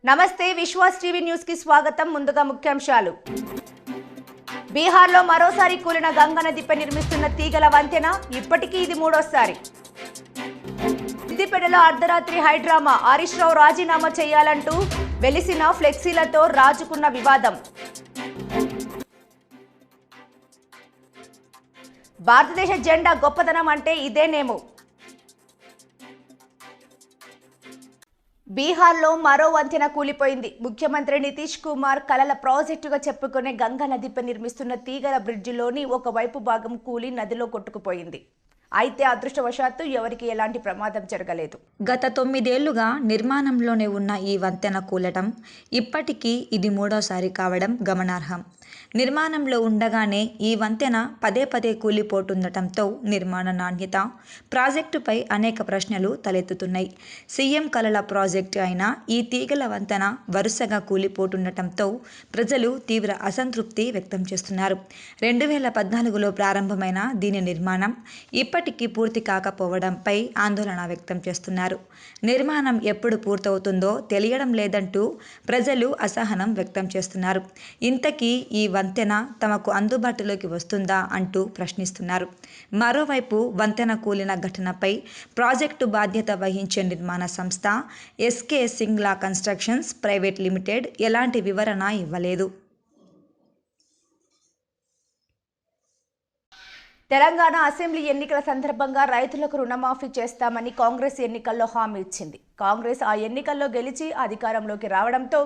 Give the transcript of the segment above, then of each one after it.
నమస్తే Vishwas TV news కి స్వాగతం. ముందుగా ముఖ్యాంశాలు. బీహార్లో మరోసారి కూలిన గంగా నదిపై నిర్మిస్తున్న తీగల వంతెన ఇప్పటికీ ఇది మూడోసారి. సిద్దిపేటలో అర్ధరాత్రి హైడ్రామా. హరీష్ రావు రాజీనామా చేయాలంటూ వెలిసిన ఫ్లెక్సీలతో రాజుకున్న వివాదం. భారతదేశ జెండా గొప్పతనం అంటే ఇదేనేమో. బీహార్లో మరో వంతెన కూలిపోయింది. ముఖ్యమంత్రి నితీష్ కుమార్ కలల ప్రాజెక్టుగా చెప్పుకునే గంగా నదిపై నిర్మిస్తున్న తీగల బ్రిడ్జిలోని ఒకవైపు భాగం కూలి నదిలో కొట్టుకుపోయింది. అయితే అదృష్టవశాత్తు ఎవరికి ఎలాంటి ప్రమాదం జరగలేదు. గత 9 ఏళ్లుగా నిర్మాణంలోనే ఉన్న ఈ వంతెన కూలటం ఇప్పటికీ ఇది మూడోసారి కావడం గమనార్హం. నిర్మాణంలో ఉండగానే ఈ వంతెన పదే పదే కూలిపోతుండటంతో నిర్మాణ నాణ్యత, ప్రాజెక్టుపై అనేక ప్రశ్నలు తలెత్తుతున్నాయి. సీఎం కలల ప్రాజెక్టు అయిన ఈ తీగల వంతెన వరుసగా కూలిపోతుండటంతో ప్రజలు తీవ్ర అసంతృప్తి వ్యక్తం చేస్తున్నారు. 2014లో ప్రారంభమైన దీని నిర్మాణం ఇప్పటికీ పూర్తి కాకపోవడంపై ఆందోళన వ్యక్తం చేస్తున్నారు. నిర్మాణం ఎప్పుడు పూర్తవుతుందో తెలియడం లేదంటూ ప్రజలు అసహనం వ్యక్తం చేస్తున్నారు. ఇంతకీ ఈ వంతెన తమకు అందుబాటులోకి వస్తుందా అంటూ ప్రశ్నిస్తున్నారు. మరోవైపు వంతెన కూలిన ఘటనపై ప్రాజెక్టు బాధ్యత వహించే నిర్మాణ సంస్థ SK Singla constructions private limited ఎలాంటి వివరణ ఇవ్వలేదు. తెలంగాణ అసెంబ్లీ ఎన్నికల సందర్భంగా రైతులకు రుణమాఫీ చేస్తామని కాంగ్రెస్ ఎన్నికల్లో హామీ ఇచ్చింది. కాంగ్రెస్ ఆ ఎన్నికల్లో గెలిచి అధికారంలోకి రావడంతో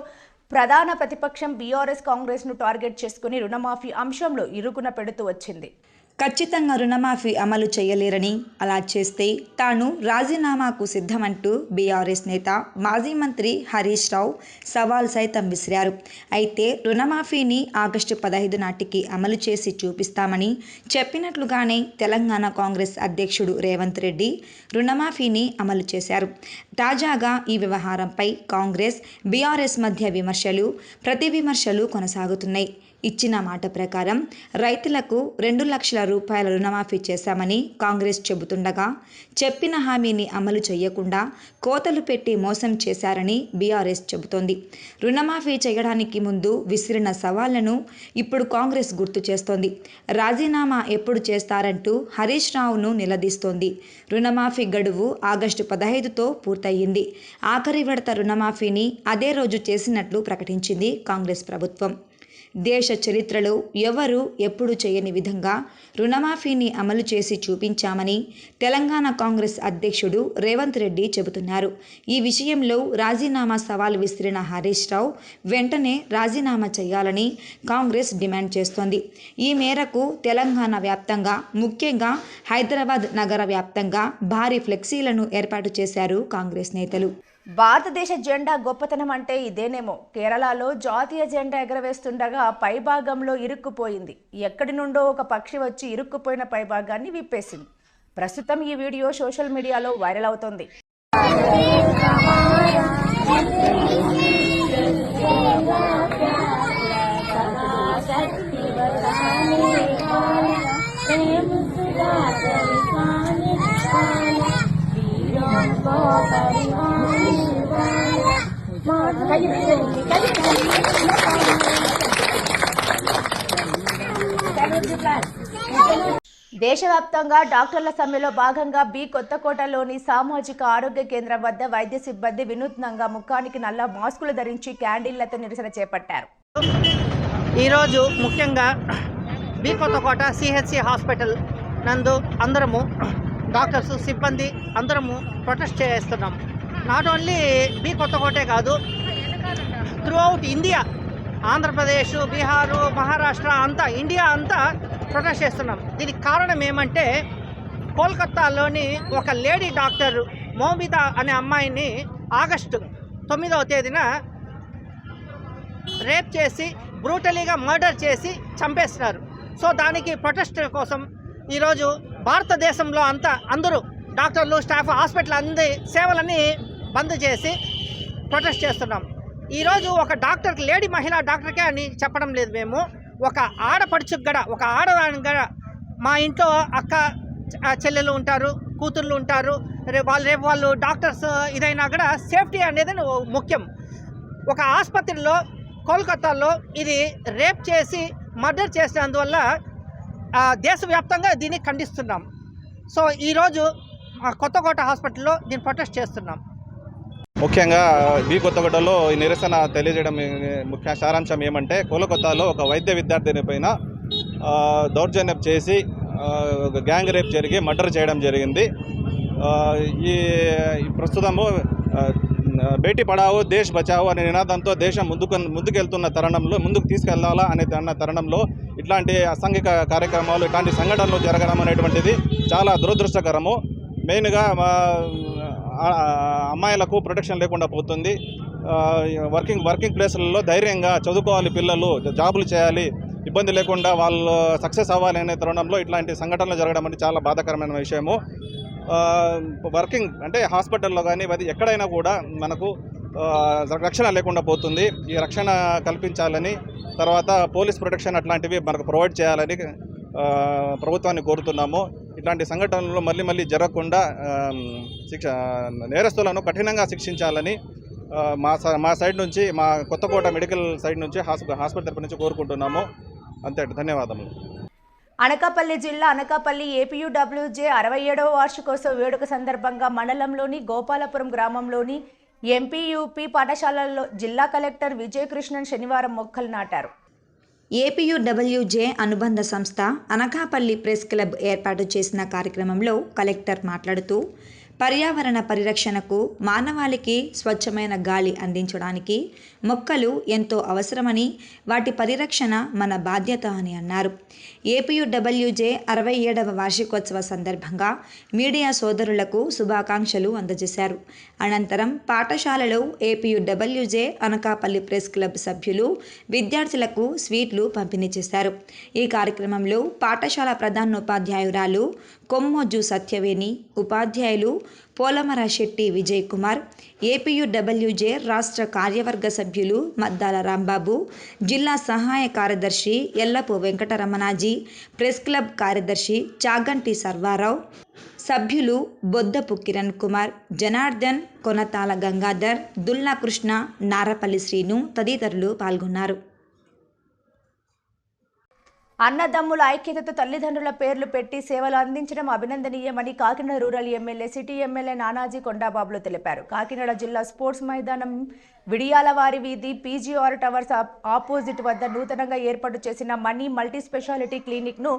ప్రధాన ప్రతిపక్షం బీఆర్ఎస్ కాంగ్రెస్ను టార్గెట్ చేసుకుని రుణమాఫీ అంశంలో ఇరుకున పెడుతూ వచ్చింది. ఖచ్చితంగా రుణమాఫీ అమలు చేయలేరని, అలా చేస్తే తాను రాజీనామాకు సిద్ధమంటూ బీఆర్ఎస్ నేత మాజీ మంత్రి హరీష్ రావు సవాల్ సైతం విసిరారు. అయితే రుణమాఫీని ఆగస్టు 15 నాటికి అమలు చేసి చూపిస్తామని చెప్పినట్లుగానే తెలంగాణ కాంగ్రెస్ అధ్యక్షుడు రేవంత్ రెడ్డి రుణమాఫీని అమలు చేశారు. తాజాగా ఈ వ్యవహారంపై కాంగ్రెస్, బీఆర్ఎస్ మధ్య విమర్శలు, ప్రతి విమర్శలు కొనసాగుతున్నాయి. ఇచ్చిన మాట ప్రకారం రైతులకు 2 లక్షల రూపాయల రుణమాఫీ చేశామని కాంగ్రెస్ చెబుతుండగా, చెప్పిన హామీని అమలు చేయకుండా కోతలు పెట్టి మోసం చేశారని బీఆర్ఎస్ చెబుతోంది. రుణమాఫీ చేయడానికి ముందు విసిరిన సవాళ్లను ఇప్పుడు కాంగ్రెస్ గుర్తు చేస్తోంది. రాజీనామా ఎప్పుడు చేస్తారంటూ హరీష్ రావును నిలదీస్తోంది. రుణమాఫీ గడువు ఆగస్టు 15తో పూర్తయింది. ఆఖరి విడత రుణమాఫీని అదే రోజు చేసినట్లు ప్రకటించింది కాంగ్రెస్ ప్రభుత్వం. దేశ చరిత్రలో ఎవరూ ఎప్పుడు చేయని విధంగా రుణమాఫీని అమలు చేసి చూపించామని తెలంగాణ కాంగ్రెస్ అధ్యక్షుడు రేవంత్ రెడ్డి చెబుతున్నారు. ఈ విషయంలో రాజీనామా సవాల్ విసిరిన హరీష్ రావు వెంటనే రాజీనామా చేయాలని కాంగ్రెస్ డిమాండ్ చేస్తోంది. ఈ మేరకు తెలంగాణ వ్యాప్తంగా, ముఖ్యంగా హైదరాబాద్ నగర వ్యాప్తంగా భారీ ఫ్లెక్సీలను ఏర్పాటు చేశారు కాంగ్రెస్ నేతలు. భారతదేశ జెండా గొప్పతనం అంటే ఇదేనేమో. కేరళలో జాతీయ జెండా ఎగరవేస్తుండగా పైభాగంలో ఇరుక్కుపోయింది. ఎక్కడి నుండో ఒక పక్షి వచ్చి ఇరుక్కుపోయిన పైభాగాన్ని విప్పేసింది. ప్రస్తుతం ఈ వీడియో సోషల్ మీడియాలో వైరల్ అవుతోంది. దేశవ్యాప్తంగా డాక్టర్ల సమ్మెలో భాగంగా కొత్తకోటలోని సామాజిక ఆరోగ్య కేంద్రం వద్ద వైద్య సిబ్బంది వినూత్నంగా ముఖానికి నల్ల మాస్కులు ధరించి క్యాండిళ్లతో నిరసన చేపట్టారు. ఈరోజు ముఖ్యంగా కొత్తకోట సిహెచ్సి హాస్పిటల్ నందు అందరము డాక్టర్స్, సిబ్బంది అందరము ప్రొటెస్ట్ చేస్తున్నాం. నాట్ ఓన్లీ కొత్తకోటే కాదు, త్రూఅవుట్ ఇండియా, ఆంధ్రప్రదేశ్, బీహారు, మహారాష్ట్ర అంతా, ఇండియా అంతా ప్రొటెస్ట్ చేస్తున్నాం. దీనికి కారణం ఏమంటే, కోల్కత్తాలోని ఒక లేడీ డాక్టర్ మౌమితా అనే అమ్మాయిని ఆగస్టు 9వ తేదీన రేప్ చేసి, బ్రూటలీగా మర్డర్ చేసి చంపేస్తున్నారు. సో దానికి ప్రొటెస్ట్ కోసం ఈరోజు భారతదేశంలో అందరూ డాక్టర్లు, స్టాఫ్, హాస్పిటల్ అంది సేవలన్నీ బంద్ చేసి ప్రొటెస్ట్ చేస్తున్నాం. ఈరోజు ఒక డాక్టర్కి, లేడీ మహిళా డాక్టర్కే అని చెప్పడం లేదు మేము, ఒక ఆడపడుచుకు కూడా, ఒక ఆడవాళ్ళని కూడా, మా ఇంట్లో అక్క చెల్లెలు ఉంటారు, కూతుర్లు ఉంటారు, రేపు వాళ్ళు డాక్టర్స్ ఇదైనా కూడా సేఫ్టీ అనేది ముఖ్యం. ఒక ఆసుపత్రిలో కోల్కతాలో ఇది రేప్ చేసి మర్డర్ చేసినందువల్ల దేశవ్యాప్తంగా దీన్ని ఖండిస్తున్నాం. సో ఈరోజు కొత్తకోట హాస్పిటల్లో దీన్ని ప్రొటెస్ట్ చేస్తున్నాం. ముఖ్యంగా బి కొత్తగూడలో ఈ నిరసన తెలియజేయడం ముఖ్య సారాంశం ఏమంటే, కోలకత్తాలో ఒక వైద్య విద్యార్థిని పైన దౌర్జన్యం చేసి గ్యాంగ్ రేప్ జరిగి మర్డర్ చేయడం జరిగింది. ఈ ప్రస్తుతము బేటీ పడావో దేశ్ బచావో అనే నినాదంతో దేశం ముందుకెళ్తున్న తరుణంలో, ముందుకు తీసుకెళ్లాలా అనే తరుణంలో ఇట్లాంటి అసాంఘిక కార్యక్రమాలు, ఇట్లాంటి సంఘటనలు జరగడం అనేటువంటిది చాలా దురదృష్టకరము. మెయిన్గా అమ్మాయిలకు ప్రొటెక్షన్ లేకుండా పోతుంది. వర్కింగ్ ప్లేస్లలో ధైర్యంగా చదువుకోవాలి, పిల్లలు జాబులు చేయాలి, ఇబ్బంది లేకుండా వాళ్ళు సక్సెస్ అవ్వాలి అనే తరుణంలో ఇట్లాంటి సంఘటనలు జరగడం అంటే చాలా బాధాకరమైన విషయము. వర్కింగ్ అంటే హాస్పిటల్లో కానీ అది ఎక్కడైనా కూడా మనకు రక్షణ లేకుండా పోతుంది. ఈ రక్షణ కల్పించాలని, తర్వాత పోలీస్ ప్రొటెక్షన్ అట్లాంటివి మనకు ప్రొవైడ్ చేయాలని ప్రభుత్వాన్ని కోరుతున్నాము. ఇట్లాంటి సంఘటనలు మళ్ళీ జరగకుండా నేరస్తులను కఠినంగా శిక్షించాలని మా సైడ్ నుంచి, మా కొత్తకోట మెడికల్ సైడ్ నుంచి, హాస్పిటల్ తరపు నుంచి కోరుకుంటున్నాము. అంతే, ధన్యవాదములు. అనకాపల్లి జిల్లా అనకాపల్లి ఏపీయూడబ్ల్యూజే 67వ వార్షికోత్సవ వేడుక సందర్భంగా మండలంలోని గోపాలపురం గ్రామంలోని ఎంపీయూపీ పాఠశాలల్లో జిల్లా కలెక్టర్ విజయకృష్ణన్ శనివారం మొక్కలు నాటారు. ఏపీయూడబ్ల్యూజే అనుబంధ సంస్థ అనకాపల్లి ప్రెస్ క్లబ్ ఏర్పాటు చేసిన కార్యక్రమంలో కలెక్టర్ మాట్లాడుతూ, పర్యావరణ పరిరక్షణకు, మానవాళికి స్వచ్ఛమైన గాలి అందించడానికి మొక్కలు ఎంతో అవసరమని, వాటి పరిరక్షణ మన బాధ్యత అని అన్నారు. ఏపీయూడబ్ల్యూజే 67వ వార్షికోత్సవ సందర్భంగా మీడియా సోదరులకు శుభాకాంక్షలు అందజేశారు. అనంతరం పాఠశాలలో ఏపీయూడబ్ల్యూజే అనకాపల్లి ప్రెస్ క్లబ్ సభ్యులు విద్యార్థులకు స్వీట్లు పంపిణీ చేశారు. ఈ కార్యక్రమంలో పాఠశాల ప్రధానోపాధ్యాయురాలు కొమ్మోజు సత్యవేణి, ఉపాధ్యాయులు పోలమర శెట్టి విజయ్ కుమార్, ఏపీయూడబ్ల్యూజే రాష్ట్ర కార్యవర్గ సభ్యులు మద్దాల రాంబాబు, జిల్లా సహాయ కార్యదర్శి ఎల్లపు వెంకటరమణాజీ, ప్రెస్ క్లబ్ కార్యదర్శి చాగంటి సర్వారావు, సభ్యులు బొద్దపు కిరణ్ కుమార్, జనార్దన్, కొనతాల గంగాధర్, దుల్లా కృష్ణ, నారపల్లి శ్రీను తదితరులు పాల్గొన్నారు. అన్నదమ్ముల ఐక్యతతో తల్లిదండ్రుల పేర్లు పెట్టి సేవలు అందించడం అభినందనీయమని Kakinada rural MLA, city MLA Nanaji కొండాబాబులు తెలిపారు. కాకినాడ జిల్లా స్పోర్ట్స్ మైదానం విడియాలవారి వీధి పీజీఆర్ టవర్స్ ఆపోజిట్ వద్ద నూతనంగా ఏర్పాటు చేసిన మనీ మల్టీ స్పెషాలిటీ క్లినిక్ను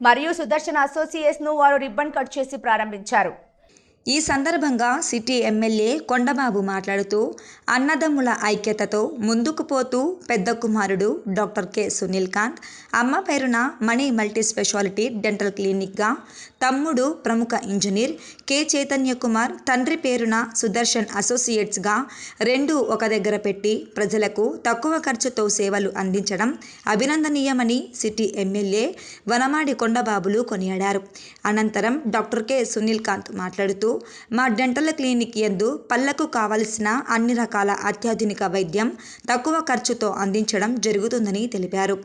మరియు సుదర్శన్ అసోసియేట్స్ను వారు రిబ్బన్ కట్ చేసి ప్రారంభించారు. ఈ సందర్భంగా సిటీ ఎమ్మెల్యే కొండబాబు మాట్లాడుతూ, అన్నదమ్ముల ఐక్యతతో ముందుకు పోతూ పెద్ద కుమారుడు డాక్టర్ కె సునీల్ కాంత్ అమ్మ పేరున మనీ మల్టీ స్పెషాలిటీ డెంటల్ క్లినిక్గా, తమ్ముడు ప్రముఖ ఇంజనీర్ కె చైతన్య కుమార్ తండ్రి పేరున సుదర్శన్ అసోసియేట్స్గా రెండూ ఒక దగ్గర పెట్టి ప్రజలకు తక్కువ ఖర్చుతో సేవలు అందించడం అభినందనీయమని సిటీ ఎమ్మెల్యే వనమాడి కొండబాబులు కొనియాడారు. అనంతరం డాక్టర్ కె సునీల్ కాంత్ మాట్లాడుతూ, మా డెంటల్ క్లినిక్ యందు పళ్లకు కావలసిన అన్ని రకాల అత్యాధునిక వైద్యం తక్కువ ఖర్చుతో అందించడం జరుగుతుందని తెలిపారు.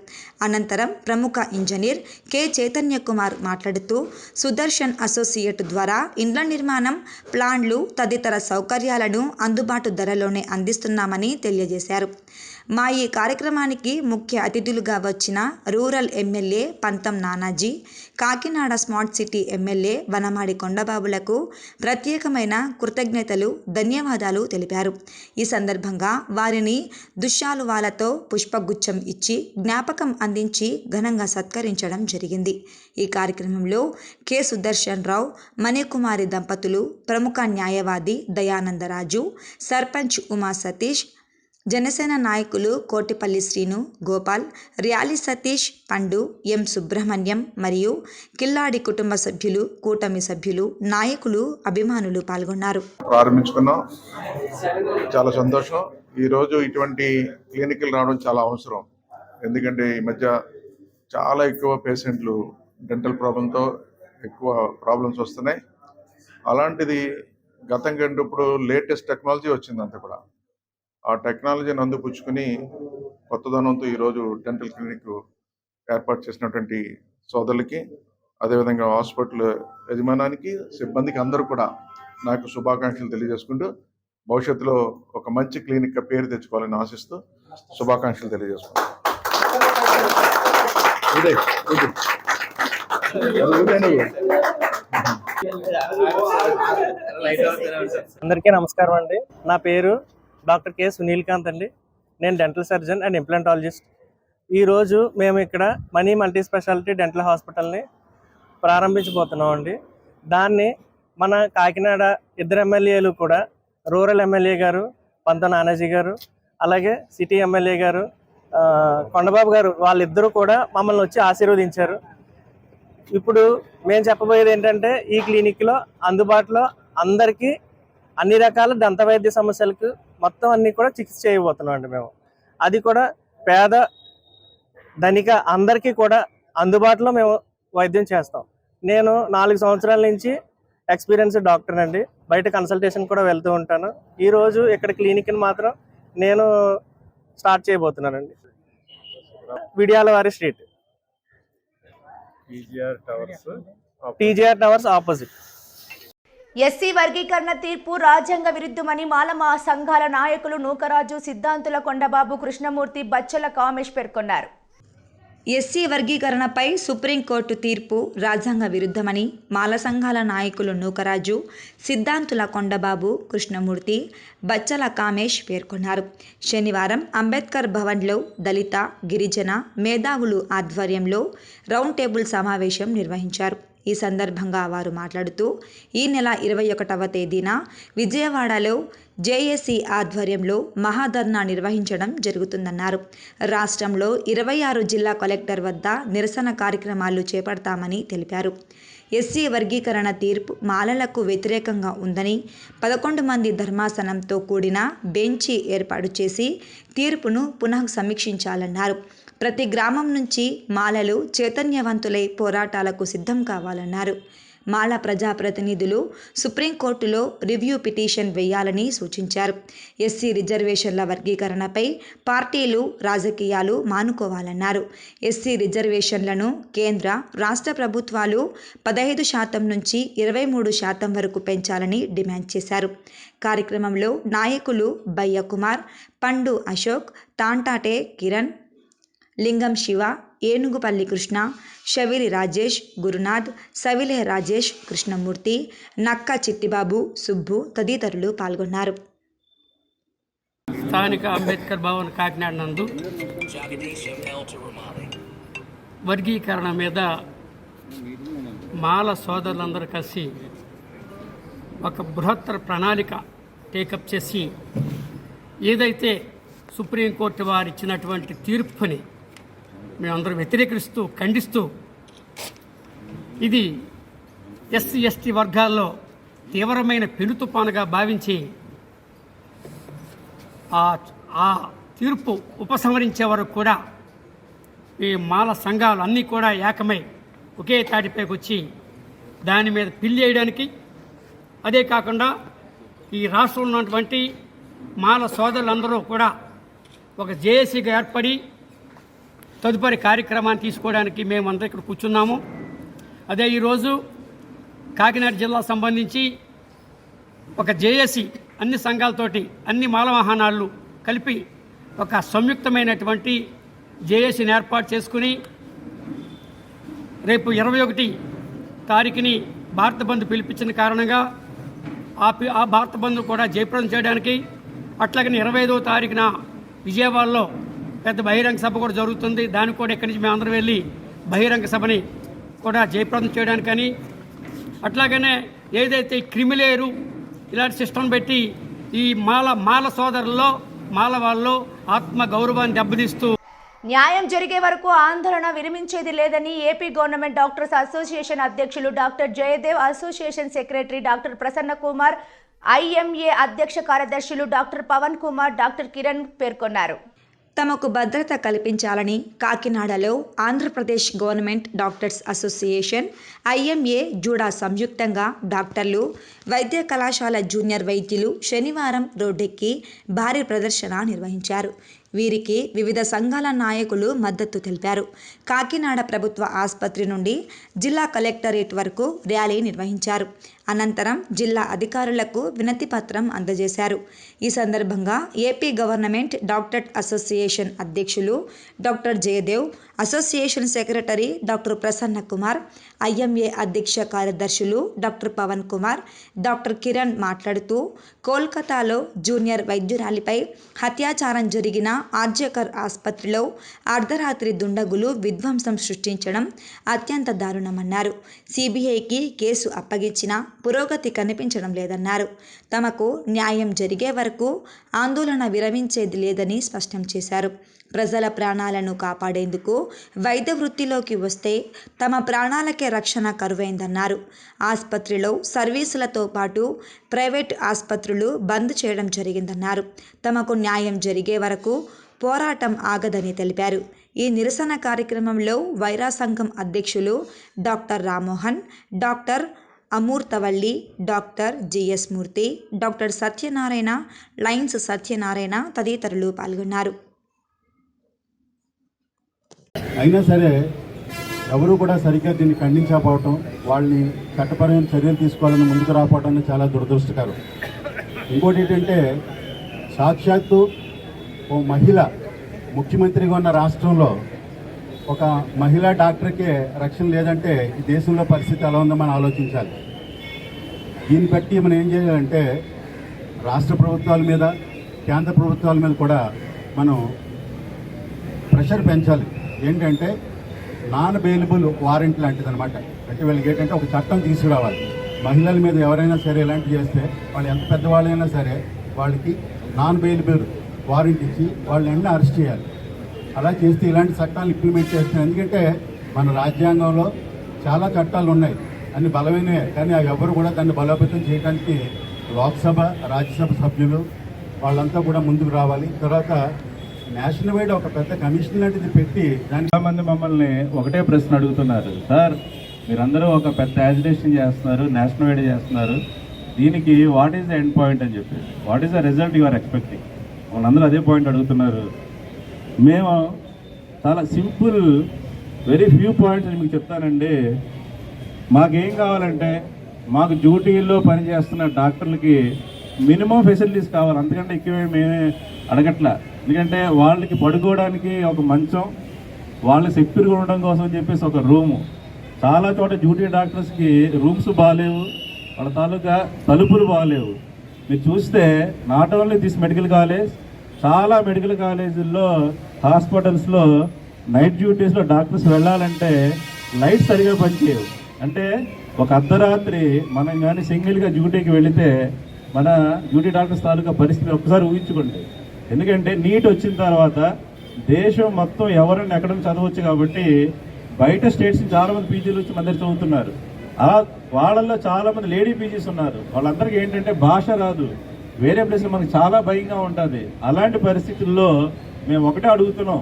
అనంతరం ప్రముఖ ఇంజనీర్ కె చైతన్య కుమార్ మాట్లాడుతూ, సుదర్శన్ అసోసియేట్ ద్వారా ఇండ్ల నిర్మాణం, ప్లాన్లు తదితర సౌకర్యాలను అందుబాటు ధరలోనే అందిస్తున్నామని తెలియజేశారు. మా ఈ కార్యక్రమానికి ముఖ్య అతిథులుగా వచ్చిన rural MLA Pantham Nanaji, Kakinada smart city MLA Vanamadi కొండబాబులకు ప్రత్యేకమైన కృతజ్ఞతలు, ధన్యవాదాలు తెలిపారు. ఈ సందర్భంగా వారిని దుశ్శాలువాలతో పుష్పగుచ్చం ఇచ్చి జ్ఞాపకం అందించి ఘనంగా సత్కరించడం జరిగింది. ఈ కార్యక్రమంలో కె సుదర్శన్ రావు, మణికుమారి దంపతులు, ప్రముఖ న్యాయవాది దయానందరాజు, సర్పంచ్ ఉమా సతీష్, జనసేన నాయకులు కోటిపల్లి శ్రీను, గోపాల్, ర్యాలీ సతీష్, పండు, ఎం సుబ్రహ్మణ్యం మరియు కిల్లాడి కుటుంబ సభ్యులు, కూటమి సభ్యులు, నాయకులు, అభిమానులు పాల్గొన్నారు. ప్రారంభించుకున్నాం, చాలా సంతోషం. ఈరోజు ఇటువంటి క్లినిక్లు రావడం చాలా అవసరం. ఎందుకంటే ఈ మధ్య చాలా ఎక్కువ పేషెంట్లు డెంటల్ ప్రాబ్లంతో ఎక్కువ ప్రాబ్లమ్స్ వస్తున్నాయి. అలాంటిది గతం కంటే ఇప్పుడు లేటెస్ట్ టెక్నాలజీ వచ్చింది. అంతా కూడా ఆ టెక్నాలజీని అందిపుచ్చుకుని కొత్తదనంతో ఈరోజు డెంటల్ క్లినిక్ ఏర్పాటు చేసినటువంటి సోదరులకి, అదేవిధంగా హాస్పిటల్ యజమానానికి, సిబ్బందికి అందరూ కూడా నాకు శుభాకాంక్షలు తెలియజేసుకుంటూ, భవిష్యత్తులో ఒక మంచి క్లినిక్గా పేరు తెచ్చుకోవాలని ఆశిస్తూ శుభాకాంక్షలు తెలియజేస్తున్నాను. అందరికీ నమస్కారం అండి. నా పేరు డాక్టర్ కె సునీల్కాంత్ అండి. నేను డెంటల్ సర్జన్ అండ్ ఇంప్లాంటాలజిస్ట్. ఈరోజు మేము ఇక్కడ మనీ మల్టీ స్పెషాలిటీ డెంటల్ హాస్పిటల్ని ప్రారంభించబోతున్నాం అండి. దాన్ని మన కాకినాడ ఇద్దరు ఎమ్మెల్యేలు కూడా, రూరల్ ఎమ్మెల్యే గారు పంత నానాజీ గారు, అలాగే సిటీ ఎమ్మెల్యే గారు కొండబాబు గారు, వాళ్ళిద్దరూ కూడా మమ్మల్ని వచ్చి ఆశీర్వదించారు. ఇప్పుడు మేము చెప్పబోయేది ఏంటంటే, ఈ క్లినిక్లో అందుబాటులో అందరికీ అన్ని రకాల దంత వైద్య సమస్యలకు మొత్తం అన్నీ కూడా చికిత్స చేయబోతున్నాం అండి మేము. అది కూడా పేద ధనిక అందరికీ కూడా అందుబాటులో మేము వైద్యం చేస్తాం. నేను 4 సంవత్సరాల నుంచి ఎక్స్పీరియన్స్ డాక్టర్ అండి. బయట కన్సల్టేషన్ కూడా వెళ్తూ ఉంటాను. ఈరోజు ఇక్కడ క్లినిక్ని మాత్రం నేను స్టార్ట్ చేయబోతున్నానండి. విడియాలవారి street, TGR towers opposite. SC వర్గీకరణ తీర్పు రాజ్యాంగ విరుద్ధమని మాల సంఘాల నాయకులు నూకరాజు, సిద్ధాంతుల కొండబాబు, కృష్ణమూర్తి, బచ్చల కామేష్ పేర్కొన్నారు. ఎస్సీ వర్గీకరణపై సుప్రీంకోర్టు తీర్పు రాజ్యాంగ విరుద్ధమని మాల సంఘాల నాయకులు నూకరాజు, సిద్ధాంతుల కొండబాబు, కృష్ణమూర్తి, బచ్చల కామేష్ పేర్కొన్నారు. శనివారం అంబేద్కర్ భవన్లో దళిత, గిరిజన మేధావులు ఆధ్వర్యంలో రౌండ్ టేబుల్ సమావేశం నిర్వహించారు. ఈ సందర్భంగా వారు మాట్లాడుతూ, ఈ నెల 21వ తేదీన విజయవాడలో జేఏసీ ఆధ్వర్యంలో మహాధర్నా నిర్వహించడం జరుగుతుందన్నారు. రాష్ట్రంలో 26 జిల్లా కలెక్టర్ వద్ద నిరసన కార్యక్రమాలు చేపడతామని తెలిపారు. ఎస్సీ వర్గీకరణ తీర్పు మాలలకు వ్యతిరేకంగా ఉందని 11 మంది ధర్మాసనంతో కూడిన బెంచి ఏర్పాటు చేసి తీర్పును పునః సమీక్షించాలన్నారు. ప్రతి గ్రామం నుంచి మాలలు చైతన్యవంతులై పోరాటాలకు సిద్ధం కావాలన్నారు. మాల ప్రజాప్రతినిధులు సుప్రీంకోర్టులో రివ్యూ పిటిషన్ వేయాలని సూచించారు. ఎస్సీ రిజర్వేషన్ల వర్గీకరణపై పార్టీలు, రాజకీయాలు మానుకోవాలన్నారు. ఎస్సీ రిజర్వేషన్లను కేంద్ర, రాష్ట్ర ప్రభుత్వాలు 15% నుంచి 23% వరకు పెంచాలని డిమాండ్ చేశారు. కార్యక్రమంలో నాయకులు బయ్య కుమార్, పండు అశోక్, తాంటాటే కిరణ్, లింగం శివ, ఏనుగుపల్లి కృష్ణ, షవిలి రాజేష్, గురునాథ్, సవిలే రాజేష్, కృష్ణమూర్తి, నక్క చిట్టిబాబు, సుబ్బు తదితరులు పాల్గొన్నారు. స్థానిక అంబేద్కర్ భవన్ కాకినాడ నందు వర్గీకరణ మీద మాల సోదరులందరూ కలిసి ఒక బృహత్తర ప్రణాళిక టేకప్ చేసి, ఏదైతే సుప్రీంకోర్టు వారు ఇచ్చినటువంటి తీర్పుని మేమందరం వ్యతిరేకిస్తూ, ఖండిస్తూ, ఇది ఎస్సీ ఎస్టీ వర్గాల్లో తీవ్రమైన పెనుతుపానుగా భావించి ఆ తీర్పు ఉపసంహరించే వరకు కూడా ఈ మాల సంఘాలు అన్నీ కూడా ఏకమై ఒకే తాటిపైకి వచ్చి దాని మీద పిల్లేయడానికి, అదే కాకుండా ఈ రాష్ట్రంలో ఉన్నటువంటి మాల సోదరులందరూ కూడా ఒక జేఏసీగా ఏర్పడి తదుపరి కార్యక్రమాన్ని తీసుకోవడానికి మేమందరం ఇక్కడ కూర్చున్నాము. అదే ఈరోజు కాకినాడ జిల్లా సంబంధించి ఒక జేఏసీ అన్ని సంఘాలతోటి, అన్ని మాల వాహనాలు కలిపి ఒక సంయుక్తమైనటువంటి జేఏసీని ఏర్పాటు చేసుకుని రేపు 21 తారీఖుని భారత బంద్ పిలిపించిన కారణంగా ఆ భారత బంద్ కూడా జయప్రదం చేయడానికి, అట్లాగని 25వ తారీఖున విజయవాడలో పెద్ద బహిరంగ సభ కూడా జరుగుతుంది. దానికి కూడా ఇక్కడి నుంచి మేమందరం వెళ్ళి బహిరంగ సభని కూడా జయప్రదం చేయడానికని, అట్లాగనే ఏదైతే క్రిమిలేరు ఇలాంటి సిస్టమ్ పెట్టి ఈ మాల సోదరుల్లో, మాల వాళ్ళలో ఆత్మ గౌరవాన్ని దెబ్బతీస్తూ న్యాయం జరిగే వరకు ఆందోళన విరమించేది లేదని ఏపీ గవర్నమెంట్ డాక్టర్స్ అసోసియేషన్ అధ్యక్షులు doctor Jayadev, association secretary doctor Prasanna Kumar, IMA అధ్యక్ష కార్యదర్శులు డాక్టర్ పవన్ కుమార్, డాక్టర్ కిరణ్ పేర్కొన్నారు. తమకు భద్రత కల్పించాలని కాకినాడలో Andhra Pradesh government doctors association, IMA, జూడా సంయుక్తంగా డాక్టర్లు, వైద్య కళాశాల జూనియర్ వైద్యులు శనివారం రోడ్డెక్కి భారీ ప్రదర్శన నిర్వహించారు. వీరికి వివిధ సంఘాల నాయకులు మద్దతు తెలిపారు. కాకినాడ ప్రభుత్వ ఆసుపత్రి నుండి జిల్లా కలెక్టరేట్ వరకు ర్యాలీ నిర్వహించారు. అనంతరం జిల్లా అధికారులకు వినతి పత్రం అందజేశారు. ఈ సందర్భంగా ఏపీ గవర్నమెంట్ డాక్టర్ అసోసియేషన్ అధ్యక్షులు doctor Jayadev, association secretary doctor Prasanna Kumar, IMA అధ్యక్ష కార్యదర్శులు డాక్టర్ పవన్ కుమార్, డాక్టర్ కిరణ్ మాట్లాడుతూ కోల్కతాలో జూనియర్ వైద్యురాలిపై అత్యాచారం జరిగిన ఆర్జేకర్ ఆసుపత్రిలో అర్ధరాత్రి దుండగులు విధ్వంసం సృష్టించడం అత్యంత దారుణమన్నారు. సిబిఐకి కేసు అప్పగించినా పురోగతి కనిపించడం లేదన్నారు. తమకు న్యాయం జరిగే వరకు ఆందోళన విరమించేది లేదని స్పష్టం చేశారు. ప్రజల ప్రాణాలను కాపాడేందుకు వైద్య వృత్తిలోకి వస్తే తమ ప్రాణాలకే రక్షణ కరువైందన్నారు. ఆసుపత్రిలో సర్వీసులతో పాటు ప్రైవేట్ ఆసుపత్రులు బంద్ చేయడం జరిగిందన్నారు. తమకు న్యాయం జరిగే వరకు పోరాటం ఆగదని తెలిపారు. ఈ నిరసన కార్యక్రమంలో వైరా సంఘం అధ్యక్షులు doctor Rammohan, doctor Amurthavalli, doctor GS Murthy, doctor Satyanarayana, Lions Satyanarayana తదితరులు పాల్గొన్నారు. అయినా సరే ఎవరు కూడా సరిగ్గా దీన్ని ఖండించకపోవటం, వాళ్ళని చట్టపరమైన చర్యలు తీసుకోవాలని ముందుకు రాకపోవడం చాలా దురదృష్టకరం. ఇంకోటి ఏంటంటే, సాక్షాత్తు ఓ మహిళ ముఖ్యమంత్రిగా ఉన్న రాష్ట్రంలో ఒక మహిళా డాక్టర్కే రక్షణ లేదంటే ఈ దేశంలో పరిస్థితి ఎలా ఉందో మనం ఆలోచించాలి. దీన్ని బట్టి మనం ఏం చేయాలంటే రాష్ట్ర ప్రభుత్వాల మీద, కేంద్ర ప్రభుత్వాల మీద కూడా మనం ప్రెషర్ పెంచాలి. ఏంటంటే నాన్ బెయిలబుల్ వారెంట్ లాంటిది అనమాట. అంటే వీళ్ళకి ఏంటంటే ఒక చట్టం తీసుకురావాలి. మహిళల మీద ఎవరైనా సరే ఇలాంటివి చేస్తే, వాళ్ళు ఎంత పెద్దవాళ్ళైనా సరే వాళ్ళకి నాన్ బెయిలబుల్ వారెంట్ ఇచ్చి వాళ్ళని వెంటనే అరెస్ట్ చేయాలి. అలా చేస్తే ఇలాంటి చట్టాలు ఇంప్లిమెంట్ చేస్తున్నాయి. ఎందుకంటే మన రాజ్యాంగంలో చాలా చట్టాలు ఉన్నాయి, అన్ని బలమైనవే, కానీ అవి ఎవరు కూడా దాన్ని బలోపేతం చేయడానికి లోక్సభ, రాజ్యసభ సభ్యులు వాళ్ళంతా కూడా ముందుకు రావాలి. తర్వాత నేషనల్ వైడ్ ఒక పెద్ద కమిషన్ లాంటిది పెట్టి చాలా మంది మమ్మల్ని ఒకటే ప్రశ్న అడుగుతున్నారు, సార్ మీరందరూ ఒక పెద్ద యాజిటేషన్ చేస్తున్నారు, నేషనల్ వైడ్ చేస్తున్నారు, దీనికి what is the end point అని చెప్పి, what is the result you are expecting, వాళ్ళందరూ అదే పాయింట్ అడుగుతున్నారు. మేము చాలా సింపుల్ వెరీ ఫ్యూ పాయింట్స్ మీకు చెప్తానండి. మాకేం కావాలంటే మాకు డ్యూటీల్లో పనిచేస్తున్న డాక్టర్లకి మినిమం ఫెసిలిటీస్ కావాలి, అంతకంటే ఎక్కువ మేమే అడగట్లా. ఎందుకంటే వాళ్ళకి పడుకోవడానికి ఒక మంచం, వాళ్ళకి సెక్యూర్గా ఉండడం కోసం చెప్పేసి ఒక రూము. చాలా చోట డ్యూటీ డాక్టర్స్కి రూమ్స్ బాగాలేవు, వాళ్ళ తాలూకా తలుపులు బాగాలేవు. మీరు చూస్తే not only this medical college, చాలా మెడికల్ కాలేజీల్లో, హాస్పిటల్స్లో నైట్ డ్యూటీస్లో డాక్టర్స్ వెళ్ళాలంటే లైట్స్ సరిగా పనిచేయవు. అంటే ఒక అర్ధరాత్రి మనం కానీ సింగిల్గా డ్యూటీకి వెళితే మన డ్యూటీ డాక్టర్స్ తాలూకా పరిస్థితి ఒక్కసారి ఊహించుకోండి. ఎందుకంటే నీట్ వచ్చిన తర్వాత దేశం మొత్తం ఎవరైనా ఎక్కడ చదవచ్చు కాబట్టి బయట స్టేట్స్ నుంచి చాలామంది పీజీలు వచ్చి మన దగ్గర చదువుతున్నారు. అలా వాళ్ళల్లో చాలామంది లేడీ పీజీస్ ఉన్నారు. వాళ్ళందరికీ ఏంటంటే భాష రాదు, వేరే ప్లేస్లో మనకు చాలా భయంగా ఉంటుంది. అలాంటి పరిస్థితుల్లో మేము ఒకటే అడుగుతున్నాం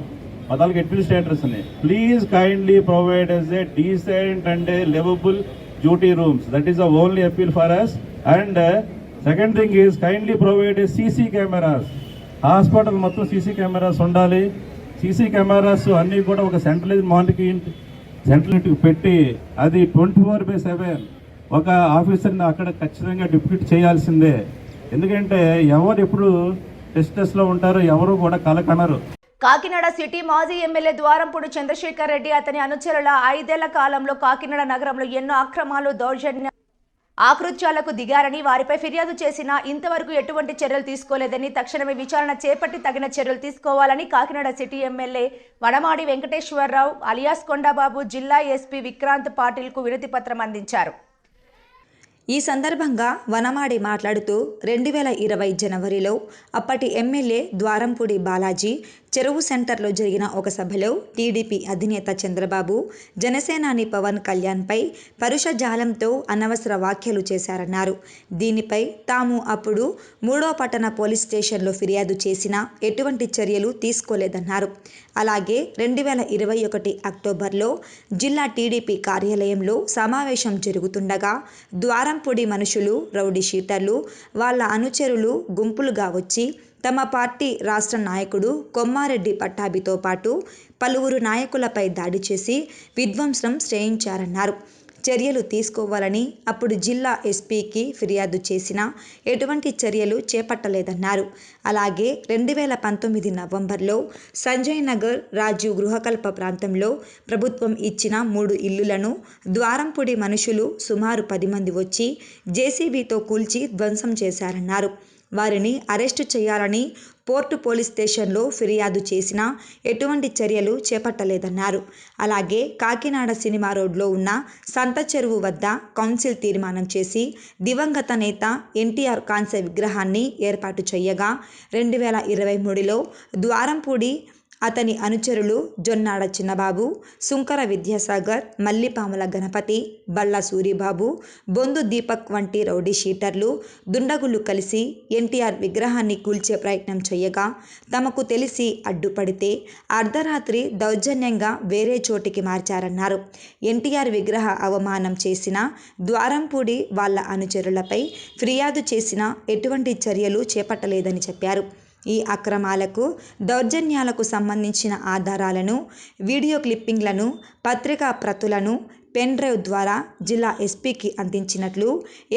పదాలకు అడ్మినిస్ట్రేటర్స్ని, please kindly provide as a decent and a livable duty rooms. That is the only appeal for us. And second thing is kindly provide a CC cameras. Hospital మొత్తం సీసీ కెమెరాస్ ఉండాలి. సీసీ కెమెరాస్ అన్నీ కూడా ఒక centralise central పెట్టి అది 24/7 ఒక ఆఫీసర్ని అక్కడ ఖచ్చితంగా డిప్యూట్ చేయాల్సిందే. ఎందుకంటే ఎవరు ఎప్పుడు టెస్టెస్లో ఉంటారో ఎవరు కూడా కలకనరు. కాకినాడ సిటీ మాజీ ఎమ్మెల్యే ద్వారంపూడి చంద్రశేఖర్ రెడ్డి అతని అనుచరుల 5 ఏళ్ల కాలంలో కాకినాడ నగరంలో ఎన్నో అక్రమాలు, దౌర్జన్య ఆకృత్యాలకు దిగారని, వారిపై ఫిర్యాదు చేసినా ఇంతవరకు ఎటువంటి చర్యలు తీసుకోలేదని, తక్షణమే విచారణ చేపట్టి తగిన చర్యలు తీసుకోవాలని Kakinada city MLA Vanamadi Venkateswararao alias Kondababu జిల్లా ఎస్పీ విక్రాంత్ పాటిల్కు వినతి పత్రం అందించారు. ఈ సందర్భంగా వనమాడి మాట్లాడుతూ 2020 జనవరిలో అప్పటి ఎమ్మెల్యే ద్వారంపూడి బాలాజీ చెరువు సెంటర్లో జరిగిన ఒక సభలో టీడీపీ అధినేత చంద్రబాబు, జనసేనాని పవన్ కళ్యాణ్పై పరుష జాలంతో అనవసర వ్యాఖ్యలు చేశారన్నారు. దీనిపై తాము అప్పుడు 3వ పట్టణ పోలీస్ స్టేషన్లో ఫిర్యాదు చేసినా ఎటువంటి చర్యలు తీసుకోలేదన్నారు. అలాగే 2021 అక్టోబర్లో జిల్లా టీడీపీ కార్యాలయంలో సమావేశం జరుగుతుండగా ద్వారంపూడి మనుషులు, రౌడీ షీటర్లు, వాళ్ళ అనుచరులు గుంపులుగా వచ్చి తమ పార్టీ రాష్ట్ర నాయకుడు కొమ్మారెడ్డి పట్టాభితో పాటు పలువురు నాయకులపై దాడి చేసి విధ్వంసం చేయించారన్నారు. చర్యలు తీసుకోవాలని అప్పుడు జిల్లా ఎస్పీకి ఫిర్యాదు చేసినా ఎటువంటి చర్యలు చేపట్టలేదన్నారు. అలాగే 2019 నవంబర్లో సంజయ్ నగర్ రాజీవ్ గృహకల్ప ప్రాంతంలో ప్రభుత్వం ఇచ్చిన 3 ఇళ్లులను ద్వారంపూడి మనుషులు సుమారు 10 మంది వచ్చి జేసీబీతో కూల్చి ధ్వంసం చేశారన్నారు. వారిని అరెస్టు చేయాలని పోర్టు పోలీస్ స్టేషన్లో ఫిర్యాదు చేసినా ఎటువంటి చర్యలు చేపట్టలేదన్నారు. అలాగే కాకినాడ సినిమా రోడ్లో ఉన్న సంత చెరువు వద్ద కౌన్సిల్ తీర్మానం చేసి దివంగత నేత ఎన్టీఆర్ కాంస్య విగ్రహాన్ని ఏర్పాటు చేయగా 2023లో ద్వారంపూడి అతని అనుచరులు జొన్నాడ చిన్నబాబు, సుంకర విద్యాసాగర్, మల్లిపాముల గణపతి, బళ్ళ సూరిబాబు, బొందు దీపక్ వంటి రౌడీ షీటర్లు దుండగులు కలిసి ఎన్టీఆర్ విగ్రహాన్ని కూల్చే ప్రయత్నం చేయగా తమకు తెలిసి అడ్డుపడితే అర్ధరాత్రి దౌర్జన్యంగా వేరే చోటికి మార్చారన్నారు. ఎన్టీఆర్ విగ్రహ అవమానం చేసిన ద్వారంపూడి వాళ్ళ అనుచరులపై ఫిర్యాదు చేసినా ఎటువంటి చర్యలు చేపట్టలేదని చెప్పారు. ఈ అక్రమాలకు దౌర్జన్యాలకు సంబంధించిన ఆధారాలను, వీడియో క్లిప్పింగ్లను, పత్రికా ప్రతులను పెన్ డ్రైవ్ ద్వారా జిల్లా ఎస్పీకి అందించినట్లు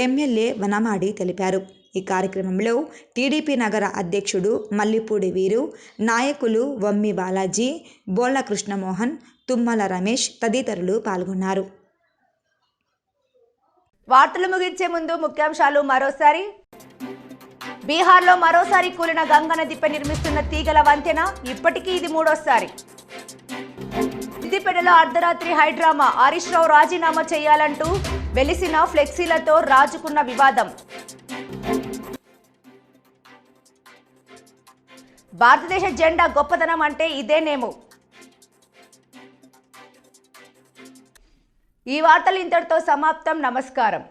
ఎమ్మెల్యే వనమాడి తెలిపారు. ఈ కార్యక్రమంలో టీడీపీ నగర అధ్యక్షుడు మల్లిపూడి వీరు, నాయకులు వమ్మి బాలాజీ, బోళ్ళ కృష్ణమోహన్, తుమ్మల రమేష్ తదితరులు పాల్గొన్నారు. వార్తలు ముగించే ముందు ముఖ్యాంశాలు మరోసారి. బీహార్లో మరోసారి కూలిన గంగా నదిపై నిర్మిస్తున్న తీగల వంతెన, ఇప్పటికీ ఇది 3వసారి. సిద్దిపేటలో అర్ధరాత్రి హైడ్రామా, హరీష్ రావు రాజీనామా చేయాలంటూ వెలిసిన ఫ్లెక్సీలతో రాజుకున్న వివాదం. భారతదేశ జెండా గొప్పదనం అంటే ఇదేనేమో. ఈ వార్తలు ఇంతటితో సమాప్తం. నమస్కారం.